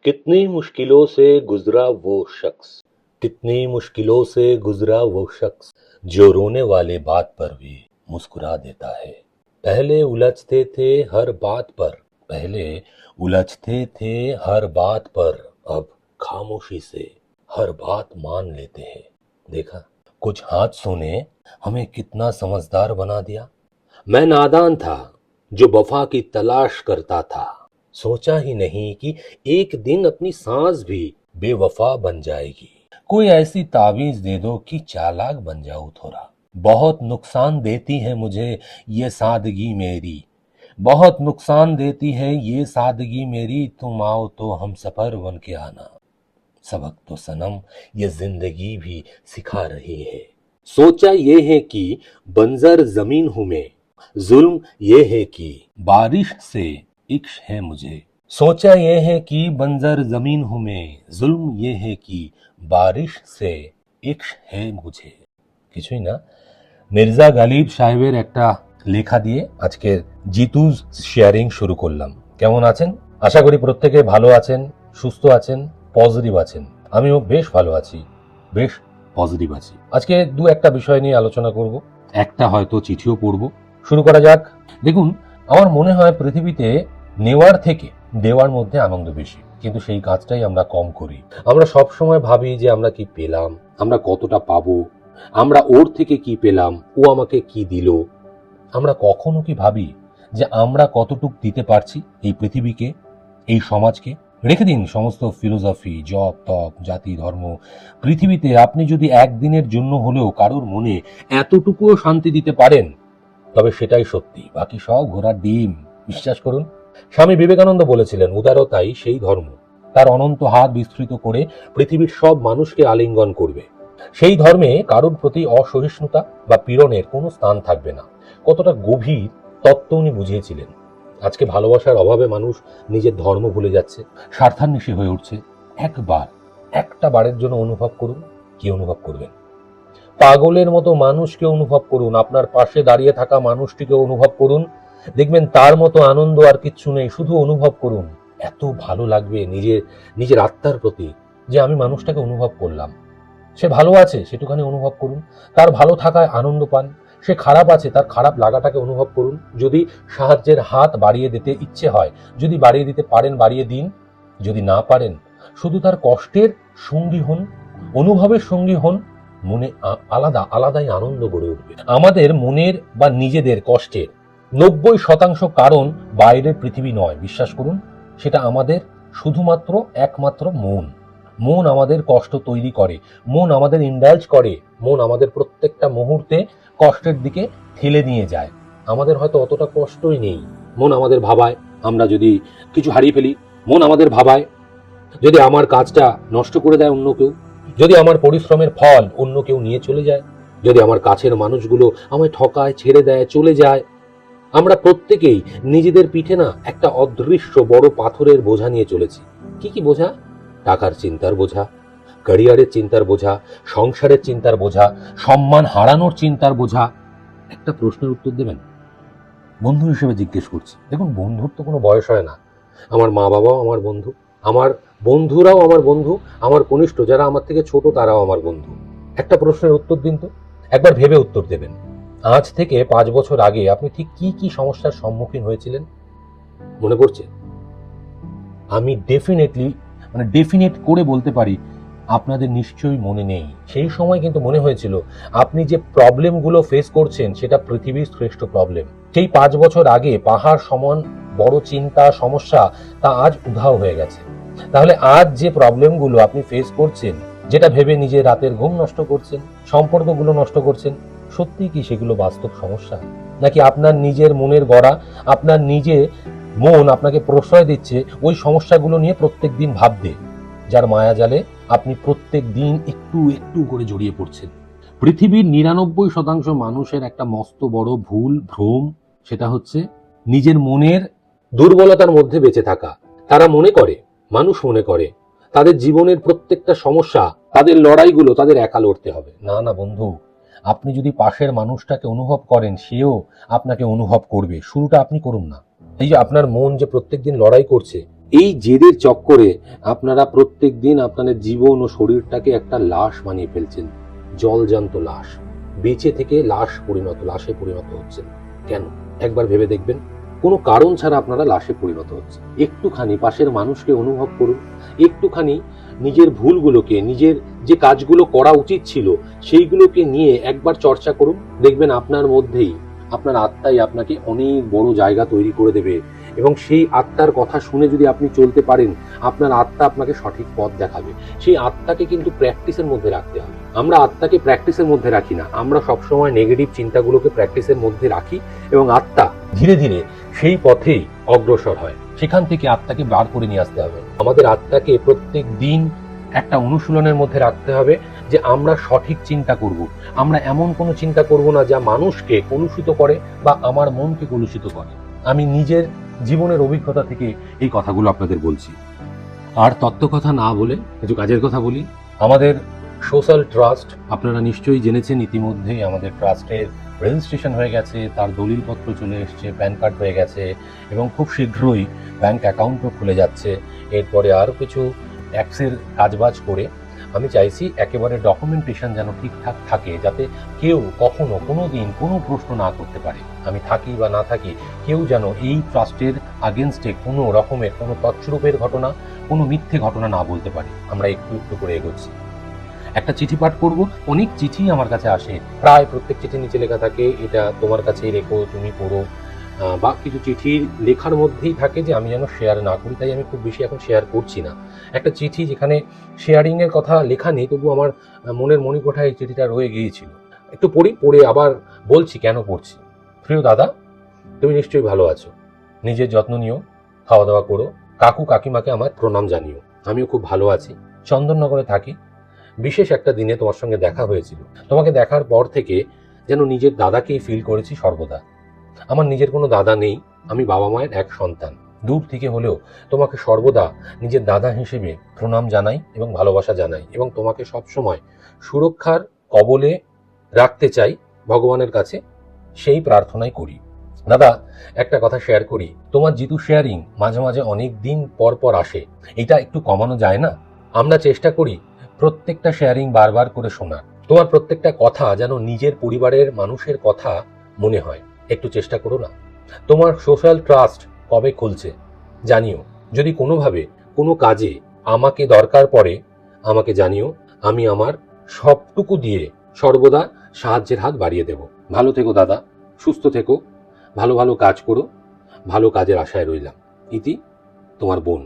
कितनी मुश्किलों से गुजरा वो शख्स, कितनी मुश्किलों से गुजरा वो शख्स जो रोने वाले बात पर भी मुस्कुरा देता है। पहले उलझते थे हर बात पर, पहले उलझते थे हर बात पर, अब खामोशी से हर बात मान लेते हैं। देखा, कुछ हादसों ने हमें कितना समझदार बना दिया। मैं नादान था जो वफा की तलाश करता था, सोचा ही नहीं कि एक दिन अपनी सांस भी बेवफा बन जाएगी। कोई ऐसी तावीज दे दो कि चालाक बन जाऊं थोड़ा। बहुत नुकसान देती है मुझे ये सादगी मेरी, बहुत नुकसान देती है ये सादगी मेरी, तुम आओ तो हम सफर बन के आना। सबक तो सनम ये जिंदगी भी सिखा रही है। सोचा ये है कि बंजर जमीन हूं मैं, जुल्म ये है कि बारिश से इश्क है मुझे। सोचा ये है कि बंजर जमीन हूं मैं, जुल्म ये है कि बारिश से इश्क है मुझे। কিছুই না, মির্জা গালিব সাহেবের একটা লেখা দিয়ে আজকের জিতুজ শেয়ারিং শুরু করলাম। কেমন আছেন? আশা করি প্রত্যেকে ভালো আছেন, সুস্থ আছেন, পজিটিভ আছেন। আমিও বেশ ভালো আছি, বেশ পজিটিভ আছি। আজকে দু একটা বিষয় নিয়ে আলোচনা করব, একটা হয়তো চিঠিও পড়ব। শুরু করা যাক। দেখুন, আমার মনে হয় পৃথিবীতে নেওয়ার থেকে দেওয়ার মধ্যে আনন্দ বেশি, কিন্তু সেই কাজটাই আমরা কম করি। আমরা সব সময় ভাবি যে আমরা কি পেলাম, আমরা কতটা পাবো, আমরা ওর থেকে কি পেলাম, ও আমাকে কি দিল। আমরা কখনো কি ভাবি যে আমরা কতটুক দিতে পারছি এই পৃথিবীকে, এই সমাজকে? রেখে দিন সমস্ত ফিলোসফি, জপ তপ, জাতি ধর্ম। পৃথিবীতে আপনি যদি একদিনের জন্য হলেও কারোর মনে এতটুকুও শান্তি দিতে পারেন, তবে সেটাই সত্যি, বাকি সব ঘোড়ার ডিম। বিশ্বাস করুন, স্বামী বিবেকানন্দ বলেছিলেন, উদারতাই সেই ধর্ম, তার অনন্ত হাত বিস্তৃত করে পৃথিবীর সব মানুষকে আলিঙ্গন করবে। সেই ধর্মে কারোর প্রতি অসহিষ্ণুতা বা পীড়নের কোনো স্থান থাকবে না। কতটা গভীর তত্ত্ব উনি বুঝিয়েছিলেন। আজকে ভালোবাসার অভাবে মানুষ নিজের ধর্ম ভুলে যাচ্ছে, স্বার্থান্বেষী হয়ে উঠছে। একটা বারের জন্য অনুভব করুন, কি অনুভব করবেন? পাগলের মতো মানুষকে অনুভব করুন, আপনার পাশে দাঁড়িয়ে থাকা মানুষটিকে অনুভব করুন, দেখবেন তার মতো আনন্দ আর কিচ্ছু নেই। শুধু অনুভব করুন, এত ভালো লাগবে নিজের আত্মার প্রতি যে আমি মানুষটাকে অনুভব করলাম। সে ভালো আছে সেটুখানি অনুভব করুন, তার ভালো থাকায় আনন্দ পান। সে খারাপ আছে, তার খারাপ লাগাটাকে অনুভব করুন। যদি সাহায্যের হাত বাড়িয়ে দিতে ইচ্ছে হয়, যদি বাড়িয়ে দিতে পারেন বাড়িয়ে দিন, যদি না পারেন শুধু তার কষ্টের সঙ্গী হন, অনুভবের সঙ্গী হন। মনে আলাদাই আনন্দ গড়ে উঠবে। আমাদের মনের বা নিজেদের কষ্টের 90% কারণ বাইরের পৃথিবী নয়, বিশ্বাস করুন। সেটা আমাদের শুধুমাত্র একমাত্র মন আমাদের কষ্ট তৈরি করে, মন আমাদের ইন্ডালজ করে, মন আমাদের প্রত্যেকটা মুহূর্তে কষ্টের দিকে ঠেলে নিয়ে যায়। আমাদের হয়তো অতটা কষ্টই নেই, মন আমাদের ভাবায় আমরা যদি কিছু হারিয়ে ফেলি, মন আমাদের ভাবায় যদি আমার কাজটা নষ্ট করে দেয় অন্য কেউ, যদি আমার পরিশ্রমের ফল অন্য কেউ নিয়ে চলে যায়, যদি আমার কাছের মানুষগুলো আমায় ঠকায়, ছেড়ে দেয়, চলে যায়। আমরা প্রত্যেকেই নিজেদের পিঠে না একটা অদৃশ্য বড় পাথরের বোঝা নিয়ে চলেছি। কি বোঝা? টাকার চিন্তার বোঝা, ক্যারিয়ারের চিন্তার বোঝা, সংসারের চিন্তার বোঝা, সম্মান হারানোর চিন্তার বোঝা। একটা প্রশ্নের উত্তর দেবেন? বন্ধু হিসেবে জিজ্ঞেস করছি। দেখুন, বন্ধুর তো কোনো বয়স হয় না। আমার মা বাবাও আমার বন্ধু, আমার বন্ধুরাও আমার বন্ধু, আমার কনিষ্ঠ যারা আমার থেকে ছোট তারাও আমার বন্ধু। একটা প্রশ্নের উত্তর দিন তো, একবার ভেবে উত্তর দেবেন। আজ থেকে 5 বছর আগে আপনি ঠিক কি সমস্যার সম্মুখীন হয়েছিলেন? মনে পড়ছে? আমি ডেফিনেট করে বলতে পারি আপনাদের নিশ্চয়ই মনে নেই। সেই সময় কিন্তু মনে হয়েছিল আপনি যে প্রবলেমগুলো ফেস করছেন সেটা পৃথিবীর শ্রেষ্ঠ প্রবলেম। সেই 5 বছর আগে পাহাড় সমান বড় চিন্তা, সমস্যা তা আজ উধাও হয়ে গেছে। তাহলে আজ যে প্রবলেমগুলো আপনি ফেস করছেন, যেটা ভেবে নিজের রাতের ঘুম নষ্ট করছেন, সম্পর্কগুলো নষ্ট করছেন, সত্যি কি সেগুলো বাস্তব সমস্যা? নাকি আপনার নিজের মনের গড়া, আপনার মন আপনাকে প্রশ্রয় দিচ্ছে ওই সমস্যাগুলো নিয়ে প্রত্যেক দিন ভাবতে, যার মায়াজালে আপনি প্রত্যেক দিন একটু করে জড়িয়ে পড়ছেন? পৃথিবীর 99% মানুষের একটা মস্ত বড় ভ্রম, সেটা হচ্ছে নিজের মনের দুর্বলতার মধ্যে বেঁচে থাকা। তারা মানুষ মনে করে তাদের জীবনের প্রত্যেকটা সমস্যা, তাদের লড়াইগুলো তাদের একা লড়তে হবে। না বন্ধু, আপনি যদি পাশের মানুষটাকে অনুভব করেন, সেও আপনাকে অনুভব করবে। শুরুটা আপনি করুন না। এই যে আপনার মন যে প্রত্যেকদিন লড়াই করছে, এই জেদের চক্করে আপনারা প্রত্যেক দিন আপনাদের জীবন ও শরীরটাকে একটা লাশ বানিয়ে ফেলছেন, জলজান্ত লাশ। বেঁচে থেকে লাশে পরিণত হচ্ছেন। কেন? একবার ভেবে দেখবেন। কোনো কারণ ছাড়া আপনারা লাশে পরিণত হচ্ছে। একটুখানি পাশের মানুষকে অনুভব করুন, একটুখানি নিজের ভুলগুলোকে, নিজের যে কাজগুলো করা উচিত ছিল সেইগুলোকে নিয়ে একবার চর্চা করুন। দেখবেন আপনার মধ্যেই, আপনার আত্মাই আপনাকে অনেক বড় জায়গা তৈরি করে দেবে, এবং সেই আত্মার কথা শুনে যদি আপনি চলতে পারেন, আপনার আত্মা আপনাকে সঠিক পথ দেখাবে। সেই আত্মাকে কিন্তু প্র্যাকটিসের মধ্যে রাখতে হবে। আমরা আত্মাকে প্র্যাকটিসের মধ্যে রাখি না, আমরা সবসময় নেগেটিভ চিন্তাগুলোকে প্র্যাকটিসের মধ্যে রাখি, এবং আত্মা ধীরে ধীরে সেই পথেই অগ্রসর হয়। সেখান থেকে আত্মাকে বার করে নিয়ে আসতে হবে। আমাদের আত্মাকে প্রত্যেক দিন একটা অনুশীলনের মধ্যে রাখতে হবে যে আমরা সঠিক চিন্তা করব। আমরা এমন কোনো চিন্তা করব না যা মানুষকে কলুষিত করে বা আমার মনকে কলুষিত করে। আমি নিজের জীবনের অভিজ্ঞতা থেকে এই কথাগুলো আপনাদের বলছি। আর তত্ত্ব কথা না বলে কিছু কাজের কথা বলি। আমাদের সোশ্যাল ট্রাস্ট, আপনারা নিশ্চয়ই জেনেছেন ইতিমধ্যেই আমাদের ট্রাস্টের রেজিস্ট্রেশন হয়ে গেছে, তার দলিলপত্র চলে এসছে, প্যান কার্ড হয়ে গেছে, এবং খুব শীঘ্রই ব্যাংক অ্যাকাউন্টও খুলে যাচ্ছে। এরপরে আরও কিছু ট্যাক্সের কাজবাজ করে আমি চাইছি একেবারে ডকুমেন্টেশন যেন ঠিকঠাক থাকে, যাতে কেউ কখনো কোনো দিন কোনো প্রশ্ন না করতে পারে। আমি থাকি বা না থাকি, কেউ যেন এই ট্রাস্টের আগেনস্টে কোনো রকমের কোনো তছরূপের ঘটনা, কোনো মিথ্যে ঘটনা না বলতে পারে। আমরা একটু একটু করে এগোচ্ছি। একটা চিঠি পাঠ করব। অনেক চিঠি আমার কাছে আসে, প্রায় প্রত্যেক চিঠি নিচে লেখা থাকে এটা তোমার কাছেই রেখো, তুমি পড়ো, বা কিছু চিঠির লেখার মধ্যেই থাকে যে আমি যেন শেয়ার না করি, তাই আমি খুব বেশি এখন শেয়ার করছি না। একটা চিঠি যেখানে শেয়ারিং এর কথা লেখা নেই, তবু আমার মনের মণিকোঠায় এই চিঠিটা রয়ে গিয়েছিল। একটু পড়ে আবার বলছি কেন পড়ছি। প্রিয় দাদা, তুমি নিশ্চয়ই ভালো আছো, নিজের যত্ন নিও, খাওয়া দাওয়া করো, কাকু কাকিমাকে আমার প্রণাম জানিও। আমিও খুব ভালো আছি, চন্দননগরে থাকি। বিশেষ একটা দিনে তোমার সঙ্গে দেখা হয়েছিল। তোমাকে দেখার পর থেকে যেন নিজের দাদাকেই ফিল করেছি সর্বদা। আমার নিজের কোনো দাদা নেই, আমি বাবা মায়ের এক সন্তান। দূর থেকে হলেও তোমাকে সর্বদা নিজের দাদা হিসেবে প্রণাম জানাই এবং ভালোবাসা জানাই, এবং তোমাকে সবসময় সুরক্ষার কবলে রাখতে চাই ভগবানের কাছে, সেই প্রার্থনাই করি। দাদা, একটা কথা শেয়ার করি। তোমার যেহেতু শেয়ারিং মাঝে মাঝে অনেক দিন পর পর আসে, এটা একটু কমানো যায় না? আমরা চেষ্টা করি প্রত্যেকটা শেয়ারিং বারবার করে শোনার। তোমার প্রত্যেকটা কথা যেন নিজের পরিবারের মানুষের কথা মনে হয়। একটু চেষ্টা করো না? তোমার সোশ্যাল ট্রাস্ট কবে খুলছে জানিও। যদি কোনোভাবে কোনো কাজে আমাকে দরকার পড়ে আমাকে জানিও। আমি আমার সবটুকু দিয়ে সর্বদা সাহায্যের হাত বাড়িয়ে দেব। ভালো থেকো দাদা, সুস্থ থেকো, ভালো ভালো কাজ করো, ভালো কাজের আশায় রইলাম। ইতি, তোমার বোন।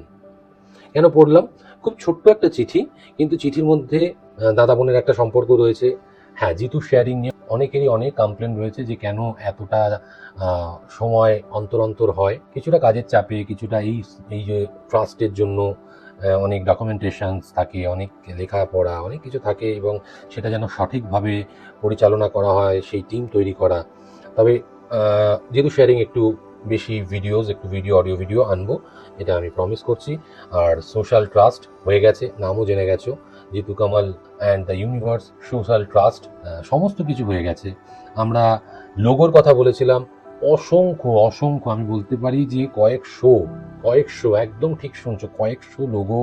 কেন পড়লাম? খুব ছোট্ট একটা চিঠি, কিন্তু চিঠির মধ্যে দাদা বোনের একটা সম্পর্ক রয়েছে। হ্যাঁ, জিতু শেয়ারিং নিয়ে অনেকেরই অনেক কমপ্লেন রয়েছে যে কেন এতটা সময় অন্তর অন্তর হয়। কিছুটা কাজের চাপে, কিছুটা এই যে ট্রাস্টের জন্য অনেক ডকুমেন্টেশনস থাকে, অনেক লেখাপড়া, অনেক কিছু থাকে, এবং সেটা যেন সঠিকভাবে পরিচালনা করা হয়, সেই টিম তৈরি করা। তবে যেহেতু শেয়ারিং একটু বেশি একটু অডিও ভিডিও আনবো, এটা আমি প্রমিস করছি। আর সোশ্যাল ট্রাস্ট হয়ে গেছে, নামও জেনে গেছো, Jitu Kamal and the universe social trust, সমস্ত কিছু হয়ে গেছে। আমরা লোগোর কথা বলেছিলাম, অসংখ্য আমি বলতে পারি যে কয়েকশো, একদম ঠিক শুনছো, কয়েকশো লোগো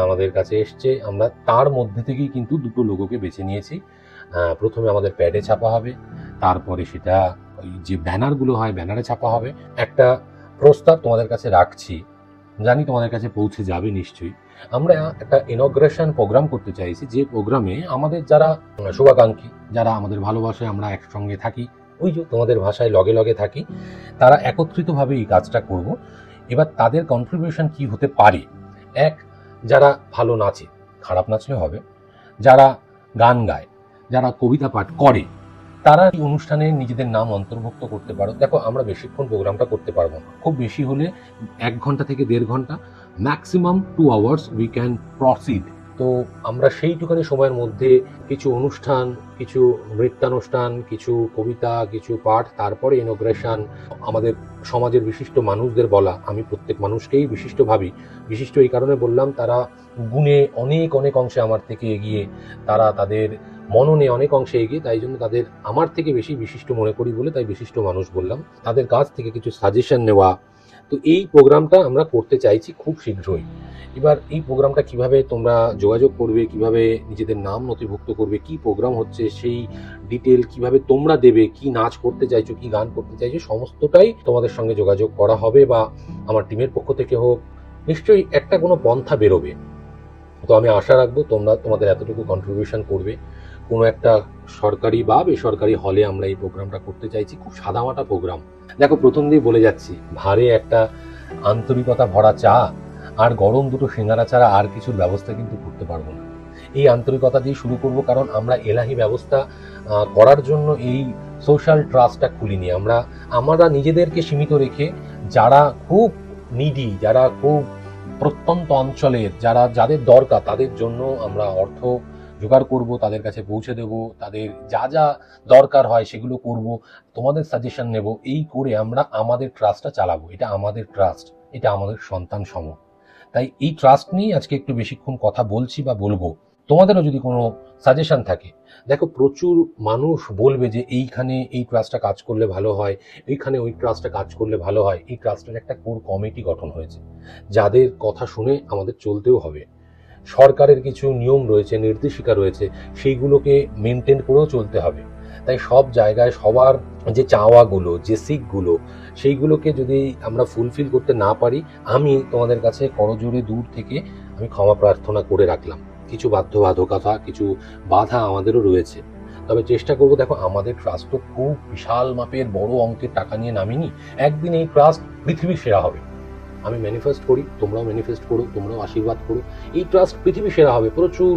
আমাদের কাছে এসছে। আমরা তার মধ্যে থেকেই কিন্তু দুটো লোগোকে বেছে নিয়েছি। প্রথমে আমাদের প্যাডে ছাপা হবে, তারপরে সেটা ওই যে ব্যানারগুলো হয় ব্যানারে ছাপা হবে। একটা প্রস্তাব তোমাদের কাছে রাখছি, জানি তোমাদের কাছে পৌঁছে যাবে নিশ্চয়ই। আমরা একটা ইনগ্রেশন প্রোগ্রাম করতে চাইছি, যে প্রোগ্রামে আমাদের যারা শুভাকাঙ্ক্ষী, যারা আমাদের ভালোবাসায় আমরা একসঙ্গে থাকি, ওই যে তোমাদের ভাষায় লগে লগে থাকি, তারা একত্রিতভাবে এই কাজটা করব। এবার তাদের কন্ট্রিবিউশন কি হতে পারে? এক, যারা ভালো নাচে, খারাপ নাচলে হবে, যারা গান গায়, যারা কবিতা পাঠ করে, তারা এই অনুষ্ঠানে নিজেদের নাম অন্তর্ভুক্ত করতে পারো। দেখো, আমরা বেশিক্ষণ প্রোগ্রামটা করতে পারবো না, খুব বেশি হলে 1 ঘন্টা থেকে 1.5 ঘন্টা, maximum 2 hours we can proceed. তো আমরা সেইটুখানি সময়ের মধ্যে কিছু অনুষ্ঠান, কিছু নৃত্যানুষ্ঠান, কিছু কবিতা, কিছু পাঠ, তারপরে ইনোগ্রেশন, আমাদের সমাজের বিশিষ্ট মানুষদের বলা। আমি প্রত্যেক মানুষকেই বিশিষ্ট ভাবি। বিশিষ্ট এই কারণে বললাম, তারা গুণে অনেক অংশে আমার থেকে এগিয়ে, তারা তাদের মননে অনেক অংশে এগিয়ে, তাই জন্য তাদের আমার থেকে বেশি বিশিষ্ট মনে করি বলে তাই বিশিষ্ট মানুষ বললাম। তাদের কাছ থেকে কিছু সাজেশন নেওয়া। তো তো এই প্রোগ্রামটা আমরা করতে চাইছি খুব শীঘ্রই। এবার এই প্রোগ্রামটা কিভাবে তোমরা যোগাযোগ করবে, কিভাবে নিজেদের নাম নথিভুক্ত করবে, কি প্রোগ্রাম হচ্ছে সেই ডিটেল কিভাবে তোমরা দেবে, কি নাচ করতে চাইছো, কি গান করতে চাইছো, সমস্তটাই তোমাদের সঙ্গে যোগাযোগ করা হবে বা আমার টিমের পক্ষ থেকে হোক, নিশ্চয়ই একটা কোনো পন্থা বেরোবে। তো আমি আশা রাখবো তোমরা তোমাদের এতটুকু কন্ট্রিবিউশন করবে। কোনো একটা সরকারি বা বেসরকারি হলে আমরা এই প্রোগ্রামটা করতে চাইছি, খুব সাদামাটা প্রোগ্রাম। দেখো, প্রথম দিয়ে বলে যাচ্ছি, ভারে একটা আন্তরিকতা ভরা চা আর গরম দুটো সিঙ্গারা ছাড়া আর কিছুর ব্যবস্থা কিন্তু করতে পারবো না। এই আন্তরিকতা দিয়ে শুরু করব, কারণ আমরা এলাহি ব্যবস্থা করার জন্য এই সোশ্যাল ট্রাস্টটা খুলিনি। আমরা নিজেদেরকে সীমিত রেখে যারা খুব নিডি, যারা খুব প্রত্যন্ত অঞ্চলের, যাদের দরকার, তাদের জন্য আমরা অর্থ জোগাড় করব, তাদের কাছে পৌঁছে দেব, তাদের যা যা দরকার হয় সেগুলো করব, তোমাদের সাজেশন নেব। এই করে আমরা আমাদের ট্রাস্টটা চালাবো। এটা আমাদের ট্রাস্ট, এটা আমাদের সন্তান সম। তাই এই ট্রাস্ট নিয়ে আজকে একটু বেশিক্ষণ কথা বলছি বা বলবো। তোমাদেরও যদি কোনো সাজেশন থাকে, দেখো প্রচুর মানুষ বলবে যে এইখানে এই ট্রাস্টটা কাজ করলে ভালো হয়, এইখানে ওই ট্রাস্টটা কাজ করলে ভালো হয়। এই ট্রাস্টের একটা কোর কমিটি গঠন হয়েছে, যাদের কথা শুনে আমাদের চলতেও হবে। সরকারের কিছু নিয়ম রয়েছে, নির্দেশিকা রয়েছে, সেইগুলোকে মেনটেন করেও চলতে হবে। তাই সব জায়গায় সবার যে চাওয়াগুলো, যে সিকগুলো, সেইগুলোকে যদি আমরা ফুলফিল করতে না পারি, আমি তোমাদের কাছে করজোড়ে দূর থেকে আমি ক্ষমা প্রার্থনা করে রাখলাম। কিছু বাধ্যবাধকতা, কিছু বাধা আমাদেরও রয়েছে, তবে চেষ্টা করবো। দেখো, আমাদের ট্রাস্ট তো খুব বিশাল মাপের বড় অঙ্কের টাকা নিয়ে নামিনি। একদিন এই ট্রাস্ট পৃথিবীর সেরা হবে। আমি ম্যানিফেস্ট করি, তোমরাও ম্যানিফেস্ট করো, তোমরাও আশীর্বাদ করো। এই ট্রাস্ট পৃথিবী সেরা হবে। প্রচুর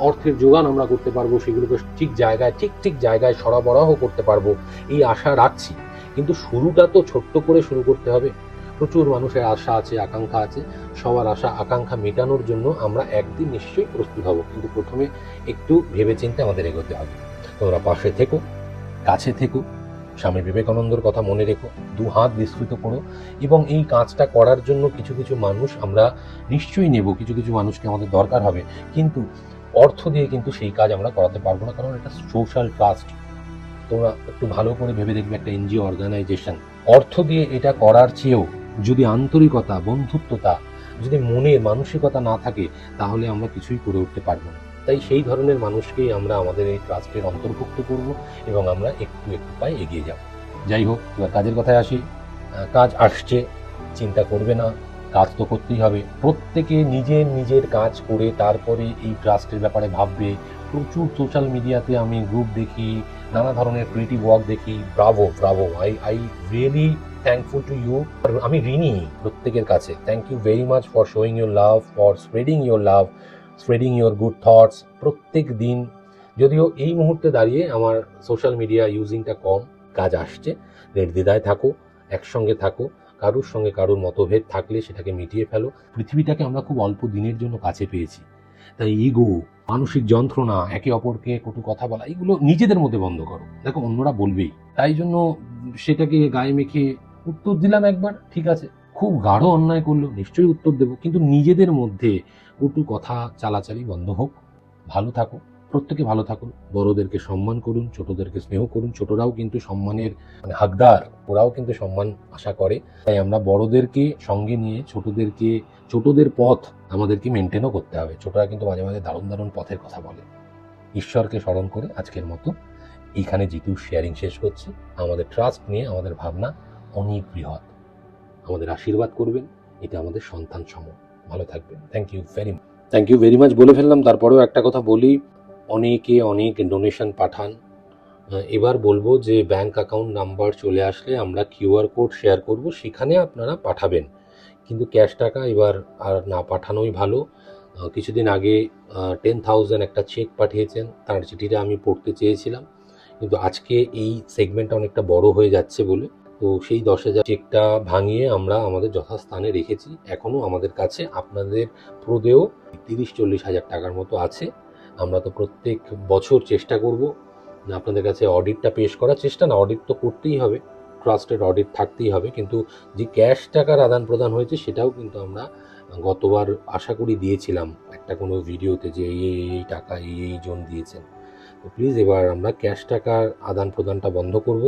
অর্থের যোগান আমরা করতে পারবো, সেগুলোকে ঠিক জায়গায় ঠিক জায়গায় সরবরাহ করতে পারবো, এই আশা রাখছি। কিন্তু শুরুটা তো ছোট্ট করে শুরু করতে হবে। প্রচুর মানুষের আশা আছে, আকাঙ্ক্ষা আছে। সবার আশা আকাঙ্ক্ষা মেটানোর জন্য আমরা একদিন নিশ্চয়ই প্রস্তুত হব, কিন্তু প্রথমে একটু ভেবেচিন্তে আমাদের এগোতে হবে। তোমরা পাশে থেকো, কাছে থেকো, স্বামী বিবেকানন্দর কথা মনে রেখো, দু হাত বিস্তৃত করো। এবং এই কাজটা করার জন্য কিছু কিছু মানুষ আমরা নিশ্চয়ই নেব, কিছু কিছু মানুষকে আমাদের দরকার হবে। কিন্তু অর্থ দিয়ে কিন্তু সেই কাজ আমরা করাতে পারবো না, কারণ এটা সোশ্যাল ট্রাস্ট। তোমরা একটু ভালো করে ভেবে দেখবে, একটা এনজিও অর্গানাইজেশন। অর্থ দিয়ে এটা করার চেয়েও যদি আন্তরিকতা, বন্ধুত্বতা, যদি মনের মানসিকতা না থাকে, তাহলে আমরা কিছুই করে উঠতে পারবো না। তাই সেই ধরনের মানুষকেই আমরা আমাদের এই ট্রাস্টের অন্তর্ভুক্ত করব এবং আমরা একটু একটু পায়ে এগিয়ে যাব। যাই হোক, এবার কাজের কথায় আসি। কাজ আসছে, চিন্তা করবে না, কাজ তো করতেই হবে। প্রত্যেকে নিজের নিজের কাজ করে তারপরে এই ট্রাস্টের ব্যাপারে ভাববে। প্রচুর সোশ্যাল মিডিয়াতে আমি গ্রুপ দেখি, নানা ধরনের ক্রিয়েটিভ ওয়ার্ক দেখি। Bravo bravo, I really thankful to you. আমি ঋণী প্রত্যেকের কাছে। Thank you very much for showing your love, for spreading your love, spreading your good thoughts. প্রত্যেক দিন, যদিও এই মুহূর্তে দাঁড়িয়ে আমার সোশ্যাল মিডিয়া ইউজিংটা কম, কাজ আসছে। নির্দ্বিধায় থাকো, একসঙ্গে থাকো। কারুর সঙ্গে কারুর মতভেদ থাকলে সেটাকে মিটিয়ে ফেলো। পৃথিবীটাকে আমরা খুব অল্প দিনের জন্য কাছে পেয়েছি। তাই ইগো, মানসিক যন্ত্রণা, একে অপরকে কটু কথা বলা, এগুলো নিজেদের মধ্যে বন্ধ করো। দেখো, অন্যরা বলবেই, তাই জন্য সেটাকে গায়ে মেখে উত্তর দিলাম একবার, ঠিক আছে। খুব গাঢ় অন্যায় করলো, নিশ্চয়ই উত্তর দেবো, কিন্তু নিজেদের মধ্যে কটু কথা চালাচালি বন্ধ হোক। ভালো থাকো, প্রত্যেকে ভালো থাকুন। বড়দেরকে সম্মান করুন, ছোটদেরকে স্নেহ করুন। ছোটরাও কিন্তু সম্মানের হকদার, ওরাও কিন্তু সম্মান আশা করে। তাই আমরা বড়দেরকে সঙ্গে নিয়ে ছোটদের পথ আমাদেরকে মেনটেনও করতে হবে। ছোটরা কিন্তু মাঝে মাঝে দারুণ দারুণ পথের কথা বলে। ঈশ্বরকে স্মরণ করে আজকের মতো এইখানে জিতুর শেয়ারিং শেষ করছি। আমাদের ট্রাস্ট নিয়ে আমাদের ভাবনা অনেক বৃহৎ। আমাদের আশীর্বাদ করবেন, এটা আমাদের সন্তান সম। ভালো থাকবেন। থ্যাংক ইউ ভেরি মাচ বলে ফেললাম, তারপরেও একটা কথা বলি। অনেকে অনেক ডোনেশন পাঠান। এবার বলবো যে ব্যাংক অ্যাকাউন্ট নাম্বার চলে আসলে আমরা কিউআর কোড শেয়ার করব, সেখানে আপনারা পাঠাবেন। কিন্তু ক্যাশ টাকা এবার আর না পাঠানোই ভালো। কিছুদিন আগে 10,000 একটা চেক পাঠিয়েছেন, তার চিঠিটা আমি পড়তে চেয়েছিলাম, কিন্তু আজকে এই সেগমেন্টটা অনেকটা বড় হয়ে যাচ্ছে বলে তো সেই 10,000 চেকটা ভাঙিয়ে আমরা আমাদের যথাস্থানে রেখেছি। এখনও আমাদের কাছে আপনাদের প্রদেয় 30-40 হাজার টাকার মতো আছে। আমরা তো প্রত্যেক বছর চেষ্টা করব আপনাদের কাছে অডিটটা পেশ করার চেষ্টা, না অডিট তো করতেই হবে, ট্রাস্টেড অডিট থাকতেই হবে। কিন্তু যে ক্যাশ টাকার আদান প্রদান হয়েছে সেটাও কিন্তু আমরা গতবার আশা করি দিয়েছিলাম একটা কোনো ভিডিওতে, যে এই টাকা এই জন দিয়েছেন। তো প্লিজ এবার আমরা ক্যাশ টাকার আদান প্রদানটা বন্ধ করব।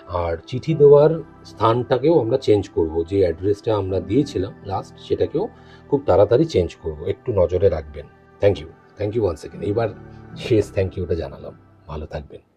আর চিঠি দেওয়ার স্থানটাকেও আমরা চেঞ্জ করব, যে অ্যাড্রেসটা আমরা দিয়েছিলাম লাস্ট সেটাকেও খুব তাড়াতাড়ি চেঞ্জ করব, একটু নজরে রাখবেন। Thank you once second. এবার শেষ থ্যাংক ইউটা জানালাম। ভালো থাকবেন।